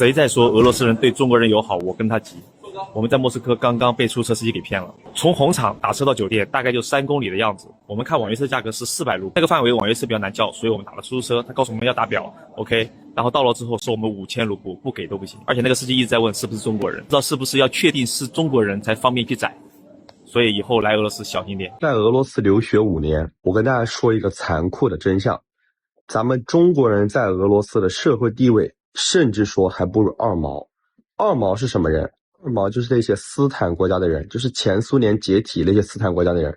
谁在说俄罗斯人对中国人友好，我跟他急。我们在莫斯科刚刚被出租车司机给骗了，从红场打车到酒店大概就3公里的样子。我们看网约车价格是400卢，那个范围网约车比较难叫，所以我们打了出租车。他告诉我们要打表 ，OK， 然后到了之后收我们5000卢布，不给都不行。而且那个司机一直在问是不是中国人，不知道是不是要确定是中国人才方便去载。所以以后来俄罗斯小心点。在俄罗斯留学5年，我跟大家说一个残酷的真相：咱们中国人在俄罗斯的社会地位，甚至说还不如二毛。二毛是什么人？二毛就是那些斯坦国家的人，就是前苏联解体那些斯坦国家的人，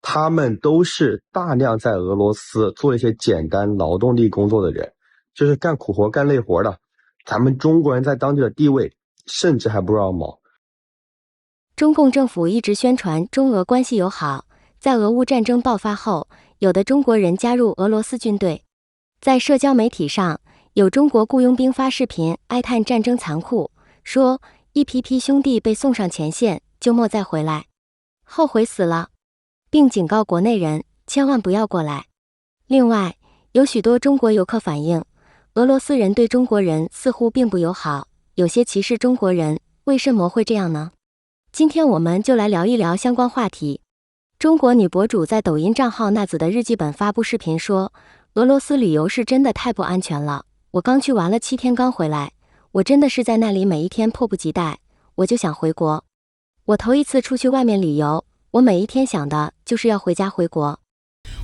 他们都是大量在俄罗斯做一些简单劳动力工作的人，就是干苦活干累活的。咱们中国人在当地的地位，甚至还不如二毛。中共政府一直宣传中俄关系友好，在俄乌战争爆发后，有的中国人加入俄罗斯军队。在社交媒体上，有中国雇佣兵发视频哀叹战争残酷，说一批批兄弟被送上前线，就莫再回来，后悔死了，并警告国内人千万不要过来。另外，有许多中国游客反映，俄罗斯人对中国人似乎并不友好，有些歧视中国人，为什么会这样呢？今天我们就来聊一聊相关话题。中国女博主在抖音账号娜子的日记本发布视频说，俄罗斯旅游是真的太不安全了，我刚去玩了7天刚回来，我真的是在那里每一天迫不及待，我就想回国。我头一次出去外面旅游，我每一天想的就是要回家回国。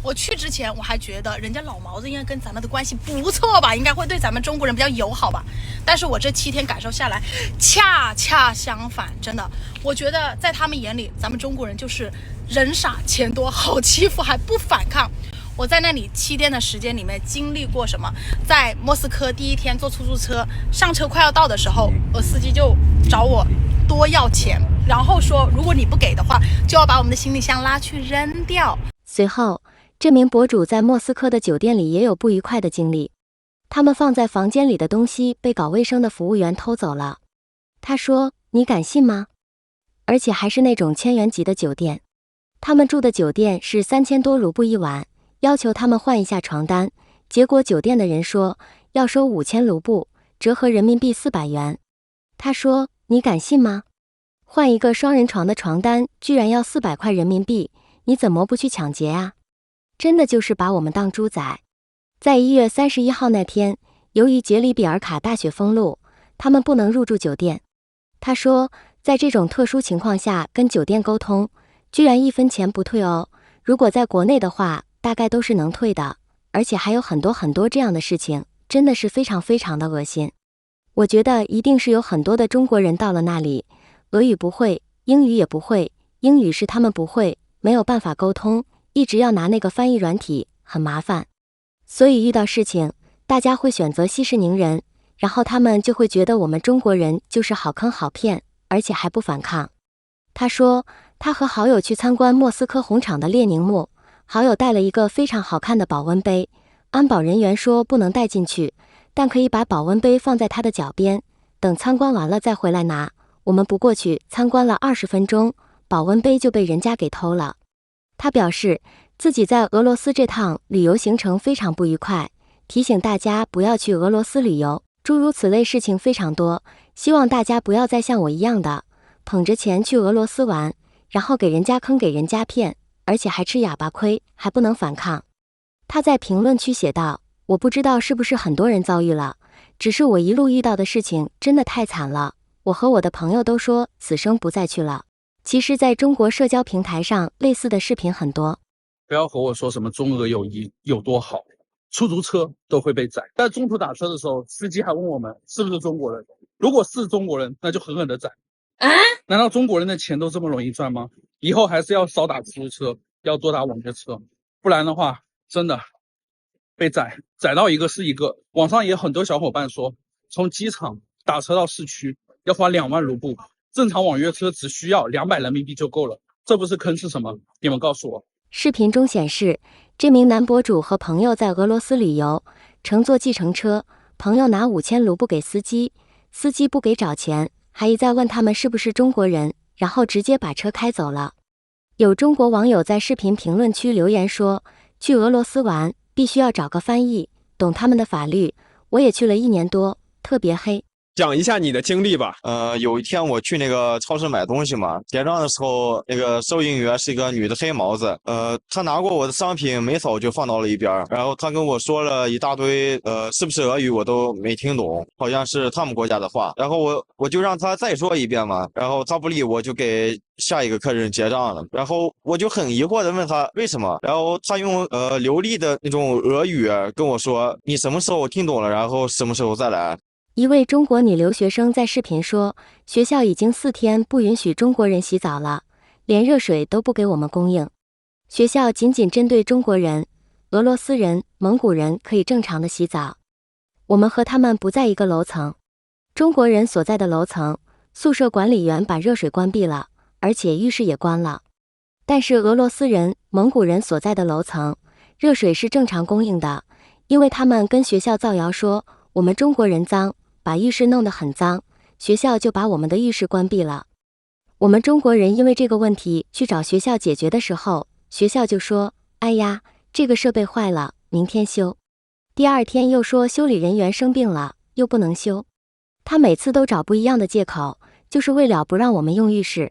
我去之前我还觉得人家老毛子应该跟咱们的关系不错吧，应该会对咱们中国人比较友好吧，但是我这7天感受下来恰恰相反，真的，我觉得在他们眼里咱们中国人就是人傻钱多好欺负还不反抗。我在那里7天的时间里面经历过什么？在莫斯科第1天坐出租车，上车快要到的时候，司机就找我多要钱，然后说如果你不给的话，就要把我们的行李箱拉去扔掉。随后，这名博主在莫斯科的酒店里也有不愉快的经历，他们放在房间里的东西被搞卫生的服务员偷走了。他说：“你敢信吗？”而且还是那种千元级的酒店，他们住的酒店是3000多卢布一晚。要求他们换一下床单，结果酒店的人说要收5000卢布，折合人民币400元。他说：“你敢信吗？换一个双人床的床单居然要400块人民币，你怎么不去抢劫啊？真的就是把我们当猪仔。”在1月31号那天，由于杰里比尔卡大雪封路，他们不能入住酒店。他说，在这种特殊情况下跟酒店沟通，居然1分钱不退哦。如果在国内的话，大概都是能退的，而且还有很多这样的事情，真的是非常的恶心。我觉得一定是有很多的中国人到了那里，俄语不会，英语也不会，英语是他们不会，没有办法沟通，一直要拿那个翻译软体，很麻烦。所以遇到事情，大家会选择息事宁人，然后他们就会觉得我们中国人就是好坑好骗，而且还不反抗。他说，他和好友去参观莫斯科红场的列宁墓，好友带了一个非常好看的保温杯，安保人员说不能带进去，但可以把保温杯放在他的脚边，等参观完了再回来拿。我们不过去参观了20分钟，保温杯就被人家给偷了。他表示自己在俄罗斯这趟旅游行程非常不愉快，提醒大家不要去俄罗斯旅游，诸如此类事情非常多，希望大家不要再像我一样的捧着钱去俄罗斯玩，然后给人家坑给人家骗，而且还吃哑巴亏，还不能反抗。他在评论区写道，我不知道是不是很多人遭遇了，只是我一路遇到的事情真的太惨了，我和我的朋友都说此生不再去了。其实在中国社交平台上类似的视频很多。不要和我说什么中俄友谊有多好，出租车都会被宰。在中途打车的时候，司机还问我们是不是中国人，如果是中国人，那就狠狠的宰。难道中国人的钱都这么容易赚吗？以后还是要少打出租车，要多打网约车，不然的话真的被宰到一个是一个。网上也有很多小伙伴说，从机场打车到市区要花2万卢布，正常网约车只需要200人民币就够了，这不是坑是什么？你们告诉我。视频中显示，这名男博主和朋友在俄罗斯旅游，乘坐计程车，朋友拿5000卢布给司机，司机不给找钱，还一再问他们是不是中国人，然后直接把车开走了。有中国网友在视频评论区留言说，去俄罗斯玩必须要找个翻译，懂他们的法律，我也去了1年多，特别黑。讲一下你的经历吧。有一天我去那个超市买东西嘛，结账的时候，那个收银员是一个女的黑毛子，她拿过我的商品没扫就放到了一边，然后她跟我说了一大堆，是不是俄语我都没听懂，好像是他们国家的话，然后我就让她再说一遍嘛，然后她不理我就给下一个客人结账了，然后我就很疑惑的问她为什么，然后她用流利的那种俄语跟我说，你什么时候听懂了，然后什么时候再来。一位中国女留学生在视频说，学校已经4天不允许中国人洗澡了，连热水都不给我们供应。学校仅针对中国人、俄罗斯人、蒙古人可以正常的洗澡。我们和他们不在一个楼层。中国人所在的楼层，宿舍管理员把热水关闭了，而且浴室也关了。但是俄罗斯人、蒙古人所在的楼层，热水是正常供应的，因为他们跟学校造谣说我们中国人脏，把浴室弄得很脏，学校就把我们的浴室关闭了。我们中国人因为这个问题去找学校解决的时候，学校就说，哎呀，这个设备坏了，明天修。第二天又说修理人员生病了，又不能修。他每次都找不一样的借口，就是为了不让我们用浴室。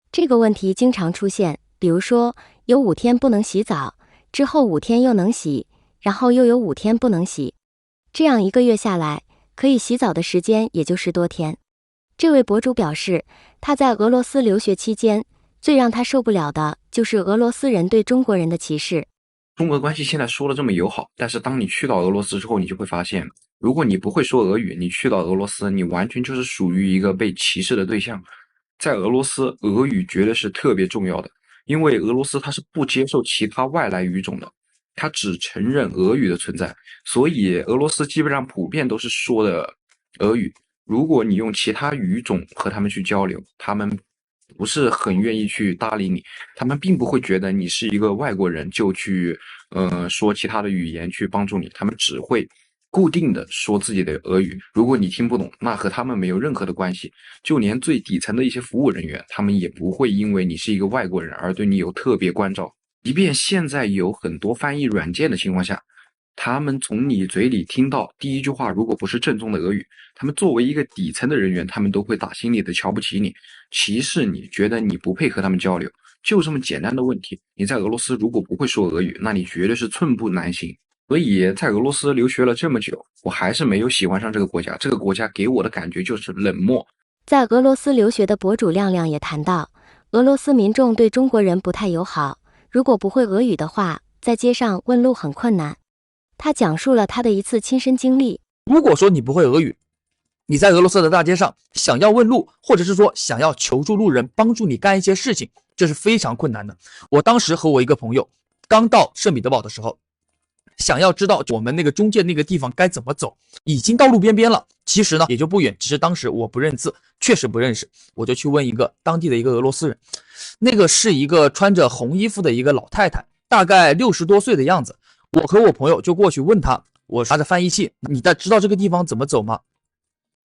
这个问题经常出现，比如说有5天不能洗澡，之后5天又能洗，然后又有5天不能洗。这样1个月下来，可以洗澡的时间也就10多天。这位博主表示，他在俄罗斯留学期间，最让他受不了的就是俄罗斯人对中国人的歧视。中俄关系现在说的这么友好，但是当你去到俄罗斯之后，你就会发现，如果你不会说俄语，你去到俄罗斯，你完全就是属于一个被歧视的对象。在俄罗斯，俄语绝对是特别重要的，因为俄罗斯它是不接受其他外来语种的，它只承认俄语的存在，所以俄罗斯基本上普遍都是说的俄语。如果你用其他语种和他们去交流，他们不是很愿意去搭理你，他们并不会觉得你是一个外国人就去说其他的语言去帮助你，他们只会固定的说自己的俄语。如果你听不懂，那和他们没有任何的关系，就连最底层的一些服务人员，他们也不会因为你是一个外国人而对你有特别关照。即便现在有很多翻译软件的情况下，他们从你嘴里听到第一句话如果不是正宗的俄语，他们作为一个底层的人员，他们都会打心里的瞧不起你，歧视你，觉得你不配和他们交流。就这么简单的问题，你在俄罗斯如果不会说俄语，那你绝对是寸步难行。所以在俄罗斯留学了这么久，我还是没有喜欢上这个国家，这个国家给我的感觉就是冷漠。在俄罗斯留学的博主亮亮也谈到，俄罗斯民众对中国人不太友好，如果不会俄语的话，在街上问路很困难。他讲述了他的一次亲身经历。如果说你不会俄语，你在俄罗斯的大街上想要问路，或者是说想要求助路人帮助你干一些事情，这是非常困难的。我当时和我一个朋友刚到圣彼得堡的时候，想要知道我们那个中介那个地方该怎么走，已经到路边边了，其实呢也就不远，只是当时我不认字，确实不认识，我就去问一个当地的一个俄罗斯人，那个是一个穿着红衣服的一个老太太，大概60多岁的样子。我和我朋友就过去问他，我拿着翻译器，你知道这个地方怎么走吗？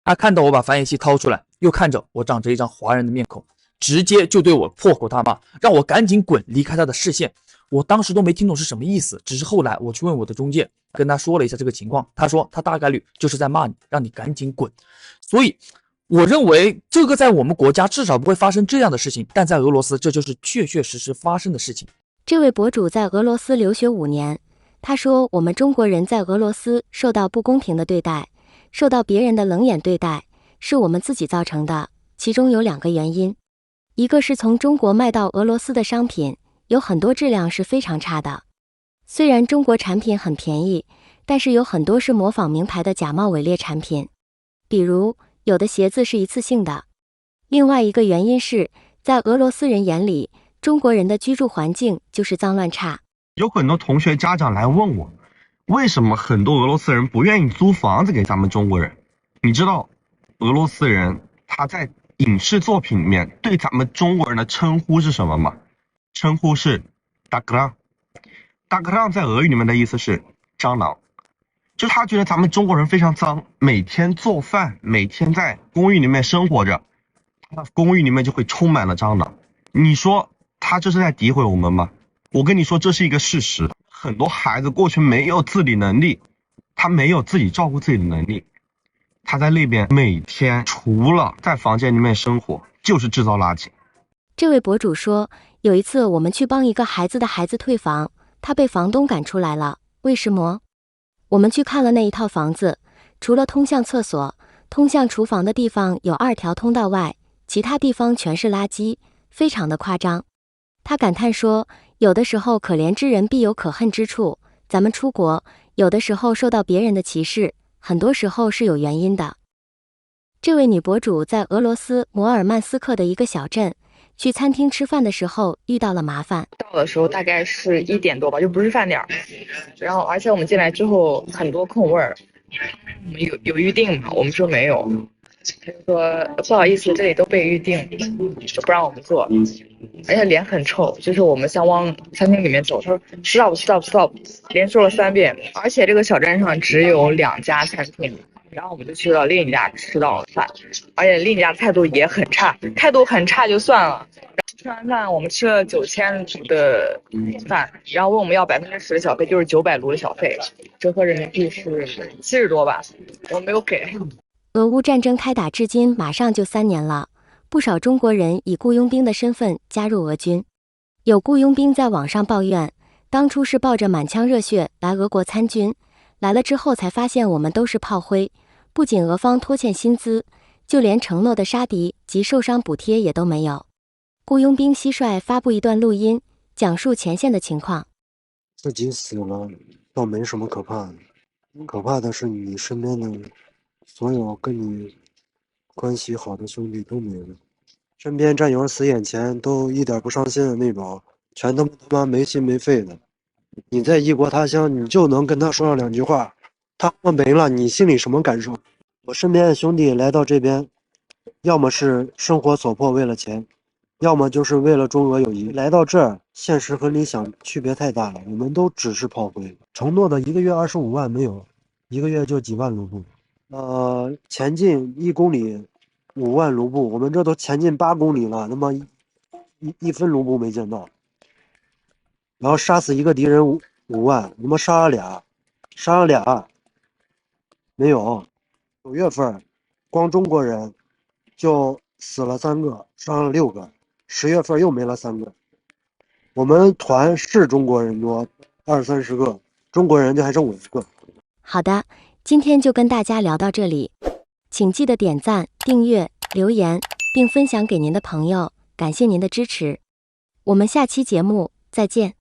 他看到我把翻译器掏出来，又看着我长着一张华人的面孔，直接就对我破口大骂，让我赶紧滚离开他的视线。我当时都没听懂是什么意思，只是后来我去问我的中介，跟他说了一下这个情况，他说他大概率就是在骂你，让你赶紧滚。所以我认为这个在我们国家至少不会发生这样的事情，但在俄罗斯这就是确确实实发生的事情。这位博主在俄罗斯留学5年，他说我们中国人在俄罗斯受到不公平的对待，受到别人的冷眼对待，是我们自己造成的，其中有2个原因。一个是从中国卖到俄罗斯的商品有很多质量是非常差的，虽然中国产品很便宜，但是有很多是模仿名牌的假冒伪劣产品，比如有的鞋子是一次性的。另外一个原因是在俄罗斯人眼里，中国人的居住环境就是脏乱差。有很多同学家长来问我，为什么很多俄罗斯人不愿意租房子给咱们中国人？你知道俄罗斯人他在影视作品里面对咱们中国人的称呼是什么吗？称呼是大格朗。大格朗在俄语里面的意思是蟑螂，就他觉得咱们中国人非常脏，每天做饭，每天在公寓里面生活着，他的公寓里面就会充满了蟑螂。你说他这是在诋毁我们吗？我跟你说这是一个事实，很多孩子过去没有自理能力，他没有自己照顾自己的能力，他在那边每天除了在房间里面生活，就是制造垃圾。这位博主说，有一次我们去帮一个孩子的孩子退房，他被房东赶出来了。为什么？我们去看了那一套房子，除了通向厕所、通向厨房的地方有2条通道外，其他地方全是垃圾，非常的夸张。他感叹说，有的时候可怜之人必有可恨之处，咱们出国，有的时候受到别人的歧视，很多时候是有原因的。这位女博主在俄罗斯摩尔曼斯克的一个小镇，去餐厅吃饭的时候遇到了麻烦。到的时候大概是1点多吧，就不是饭点儿。然后而且我们进来之后很多空位儿，我们有预定嘛，我们说没有，他就说不好意思，这里都被预定，就不让我们坐。而且脸很臭，就是我们想往餐厅里面走，他说 stop， 连说了3遍。而且这个小镇上只有2家餐厅，然后我们就去了另一家吃到了饭，而且另一家态度也很差，态度很差就算了。吃完饭我们吃了9000的饭，然后问我们要10%的小费，就是900卢的小费，折合人民币是70多吧，我没有给。俄乌战争开打至今马上就3年了，不少中国人以雇佣兵的身份加入俄军。有雇佣兵在网上抱怨，当初是抱着满腔热血来俄国参军，来了之后才发现我们都是炮灰，不仅俄方拖欠薪资，就连承诺的杀敌及受伤补贴也都没有。雇佣兵蟋蟀发布一段录音，讲述前线的情况。自己死了倒没什么可怕的，可怕的是你身边的所有跟你关系好的兄弟都没了，身边战友死眼前都一点不伤心的那种，全他妈没心没肺的。你在异国他乡，你就能跟他说上2句话，他没了，你心里什么感受？我身边的兄弟来到这边，要么是生活所迫为了钱，要么就是为了中俄友谊。来到这儿，现实和理想区别太大了，我们都只是炮灰。承诺的1个月25万没有，1个月就几万卢布。前进1公里5万卢布，我们这都前进8公里了，他妈一分卢布没见到。然后杀死一个敌人5万，他妈杀了俩，没有。9月份，光中国人就死了3个，伤了6个。10月份又没了3个。我们团是中国人多，20-30个，中国人就还剩5个。好的，今天就跟大家聊到这里，请记得点赞、订阅、留言，并分享给您的朋友，感谢您的支持。我们下期节目再见。